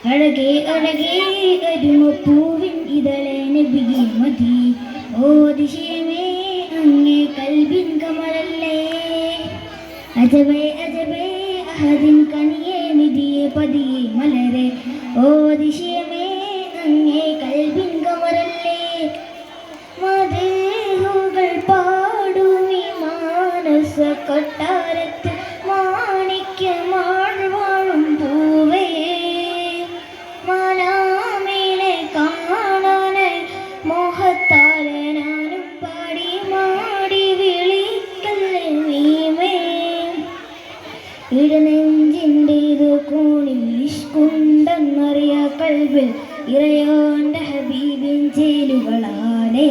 അഴകേ അഴകേ അരുമപ്പൂവിൻ ഇതളെ നബിയെ മതി. ഓ അതിശയമേ അങ്ങേ കൽബിൻ കമലല്ലേ. അജബേ അജബേ അഹദിൻ കനിയെ നിധിയെ പതിയെ മലരെ. ഓ അതിശയമേ അങ്ങേ കൽബിൻ കമലല്ലേ. മദേഹുകൾ പാടുമി മാനസ കൊട്ടാരത്തിൽ മാണിക്യമാൾ വാഴും പൂവേ. മാനാമിനെ കാണാനായി മോഹത്താലെ ഞാനും പാടി മാടി വിളിക്കല്ലേ നീമേ. ഇടനെഞ്ചിൻ്റേതു കോണിൽ ഇഷ്കുണ്ടെന്നറിയ കൽബിൽ ഇറയോന്റെ ഹബീബിൻ ചേലുകളാലേ.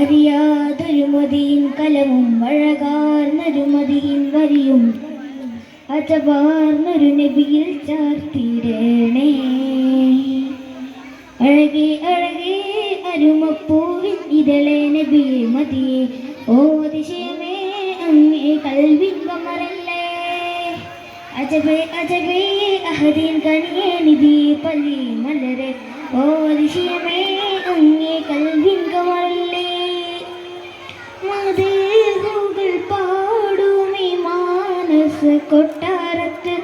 അറിയാതൊരു മതിയിൻ കലവും അഴകാർന്നൊരു മതിയിൻ വരിയും അജവാർന്നൊരു നബിയിൽ ചാർത്തിടണേ. അഴകേ അഴകേ അരുമപ്പൂവിൻ ഇതളെ നബിയെ മതിയെ. ഓ അതിശയമേ അങ്ങേ കൽബിൻ കമറല്ലേ. അജബേ അജബേ അഹദിൻ കനിയെ നിധിയെ പതിയെ മലരെ. ഓ അതിശയമേ അങ്ങേ കൽബിൻ കമറല്ലേ. മദേഹുകൾ പാടുമി മാനസ കൊട്ടാരത്തിൽ